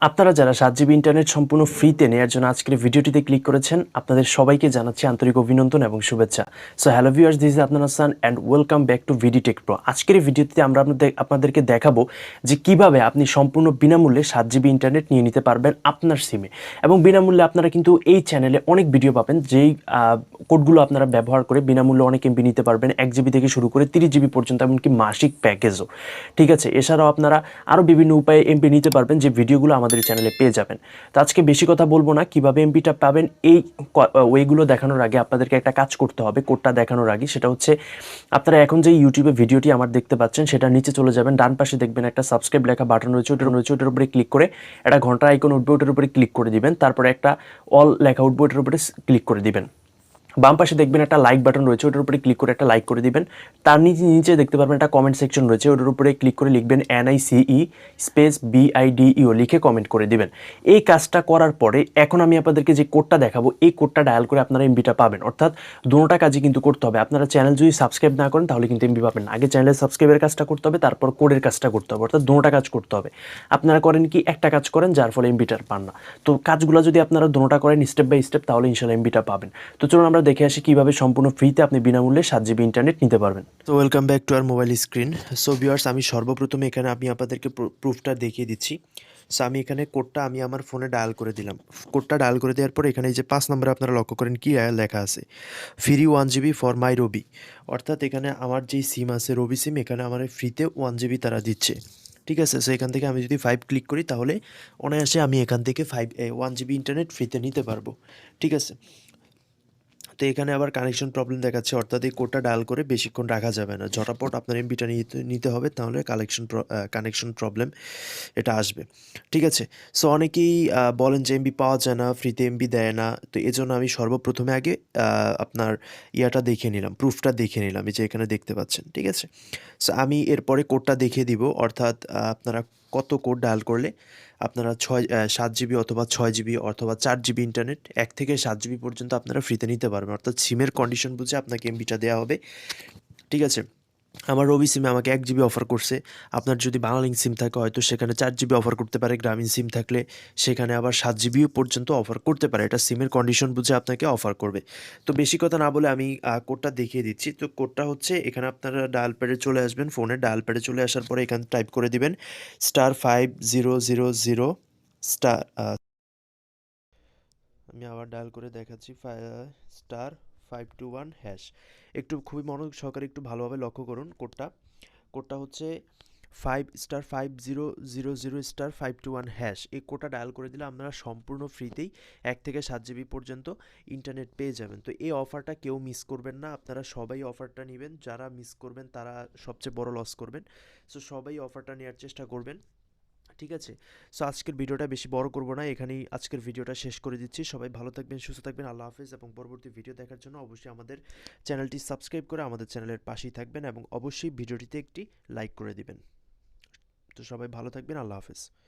আপনারা যারা 7 GB internet সম্পূর্ণ ফ্রিতে নেয়ার জন্য আজকের ভিডিওটিতে ক্লিক করেছেন, আপনাদের সবাইকে জানাচ্ছি আন্তরিক অভিনন্দন এবং শুভেচ্ছা। So hello viewers, this is আপনার Hasan and welcome back to VD Tech Pro. আজকের এই ভিডিওতে আমরা আপনাদেরকে দেখাবো যে কিভাবে আপনি সম্পূর্ণ বিনামূল্যে 7 জিবি ইন্টারনেট নিয়ে নিতে পারবেন আপনার সিমে। এবং বিনামূল্যে আপনারা কিন্তু এই চ্যানেলে অনেক ভিডিও পাবেন, যেই কোডগুলো আপনারা ব্যবহার করে বিনামূল্যে অনেক এমবি নিতে পারবেন, 1 জিবি থেকে শুরু করে 30 জিবি পর্যন্ত, এমনকি মাসিক প্যাকেজও। ঠিক আছে, এছাড়াও আপনারা আরও বিভিন্ন উপায়ে এমবি নিতে পারবেন, যে ভিডিওগুলো আমাদের চ্যানেলে পেয়ে যাবেন। তো আজকে বেশি কথা বলবো না, কিভাবে এমবিটা পাবেন এই ওয়েগুলো দেখানোর আগে আপনাদেরকে একটা কাজ করতে হবে। কোডটা দেখানোর আগে সেটা হচ্ছে, আপনারা এখন যে ইউটিউবে ভিডিওটি আমার দেখতে পাচ্ছেন সেটা নিচে চলে যাবেন, ডান পাশে দেখবেন একটা সাবস্ক্রাইব লেখা বাটন রয়েছে, ওটার উপরে ক্লিক করে একটা ঘন্টার আইকন উঠবে, ওটার উপরে ক্লিক করে দিবেন। তারপরে একটা অল লেখা উঠবে, ওটার উপরে ক্লিক করে দিবেন। বাম পাশে দেখবেন একটা লাইক বাটন রয়েছে, ওটার উপরে ক্লিক করে একটা লাইক করে দিবেন। তার নিচে দেখতে পারবেন একটা কমেন্ট সেকশন রয়েছে, ওটার উপরে ক্লিক করে লিখবেন NICE স্পেস BIDEO লিখে কমেন্ট করে দিবেন। এই কাজটা করার পরে এখন আমি আপনাদেরকে যে কোডটা দেখাবো, এই কোডটা ডায়াল করে আপনারা এমবিটা পাবেন। অর্থাৎ দুটোটা কাজই কিন্তু করতে হবে। আপনারা চ্যানেল যদি সাবস্ক্রাইব না করেন তাহলে কিন্তু এমবি পাবেন না। আগে চ্যানেলের সাবস্ক্রাইবের কাজটা করতে হবে, তারপর কোডের কাজটা করতে হবে। অর্থাৎ দুটোটা কাজ করতে হবে। আপনারা করেন কি, একটা কাজ করেন যার ফলে এমবিটার পান না। তো কাজগুলো যদি আপনারা দুটোটা করেন স্টেপ বাই স্টেপ, তাহলে ইনশাল্লাহ এমবিটা পাবেন। তো চলুন আমরা দেখে আসি কিভাবে সম্পূর্ণ ফ্রিতে আপনি বিনামূল্যে 7 জিবি ইন্টারনেট নিতে পারবেন। তো welcome back to our mobile screen. So viewers, আমি সর্বপ্রথমে এখানে আমি আপনাদেরকে প্রুফটা দেখিয়ে দিচ্ছি। সো আমি এখানে কোডটা আমি আমার ফোনে ডায়াল করে দিলাম। কোডটা ডায়াল করে দেওয়ার পর এখানে এই যে 5 নম্বরে আপনারা লক্ষ্য করেন কি লেখা আছে, ফ্রি 1 জিবি ফর মাই রবি। অর্থাৎ এখানে আমার যেই সিম আছে রবি সিম, এখানে আমার ফ্রিতে 1 জিবি তারা দিচ্ছে। ঠিক আছে, সো এখান থেকে আমি যদি 5 ক্লিক করি তাহলে অনায়াসে আমি এখান থেকে 1 জিবি ইন্টারনেট ফ্রিতে নিতে পারবো। ঠিক আছে, তো এখানে আবার কানেকশন প্রবলেম দেখাচ্ছে, অর্থাৎ এই কোডটা ডায়াল করে বেশিক্ষণ রাখা যাবে না। ঝটাপট আপনার এমবিটা নিতে হবে, তাহলে কানেকশন প্রবলেম এটা আসবে। ঠিক আছে, সো অনেকেই বলেন যে এমবি পাওয়া যায় না, ফ্রিতে এমবি দেয় না। তো এজন্য আমি সর্বপ্রথমে আগে আপনার ইয়াটা দেখে নিলাম, প্রুফটা দেখে নিলাম, এই যে এখানে দেখতে পাচ্ছেন। ঠিক আছে, সো আমি এরপরে কোডটা দেখিয়ে দিব। অর্থাৎ আপনারা কত কোড ডায়াল করলে আপনারা 7 জিবি অথবা 6 জিবি অথবা 4 জিবি ইন্টারনেট 1 থেকে 7 জিবি পর্যন্ত আপনারা ফ্রিতে নিতে পারবেন। অর্থাৎ সিমের কন্ডিশন বুঝে আপনাকে এমবিটা দেওয়া হবে। ঠিক আছে, আমার রবি সিমে আমাকে 1 জিবি অফার করছে। আপনার যদি বাংলালিংক সিম থাকে হয়তো সেখানে 4 জিবি অফার করতে পারে, গ্রামীণ সিম থাকলে সেখানে আবার 7 জিবিও পর্যন্ত অফার করতে পারে। এটা সিমের কন্ডিশন বুঝে আপনাকে অফার করবে। তো বেশি কথা না বলে আমি কোডটা দেখিয়ে দিচ্ছি। তো কোডটা হচ্ছে, এখানে আপনারা ডায়াল প্যাডে চলে আসবেন, ফোনের ডায়াল প্যাডে চলে আসার পরে এখানে টাইপ করে দিবেন *5000 স্টার। আমি আবার ডায়াল করে দেখাচ্ছি, *521#। একটু খুবই মনোযোগ সহকারে একটু ভালোভাবে লক্ষ্য করুন কোডটা। কোডটা হচ্ছে 5*5000*521#। এই কোডটা ডায়াল করে দিলে আপনারা সম্পূর্ণ ফ্রিতেই 1 থেকে 7 জিবি পর্যন্ত ইন্টারনেট পেয়ে যাবেন। তো এই অফারটা কেউ মিস করবেন না, আপনারা সবাই অফারটা নেবেন। যারা মিস করবেন তারা সবচেয়ে বড় লস করবেন। সো সবাই অফারটা নেওয়ার চেষ্টা করবেন। ঠিক আছে, সো আজকের ভিডিওটা বেশি বড় করব না, এখানেই আজকের ভিডিওটা শেষ করে দিচ্ছি। সবাই ভালো থাকবেন, সুস্থ থাকবেন, আল্লাহ হাফেজ। এবং পরবর্তী ভিডিও দেখার জন্য অবশ্যই আমাদের চ্যানেলটি সাবস্ক্রাইব করে আমাদের চ্যানেলের পাশেই থাকবেন এবং অবশ্যই ভিডিওটিতে একটি লাইক করে দিবেন। তো সবাই ভালো থাকবেন, আল্লাহ হাফেজ।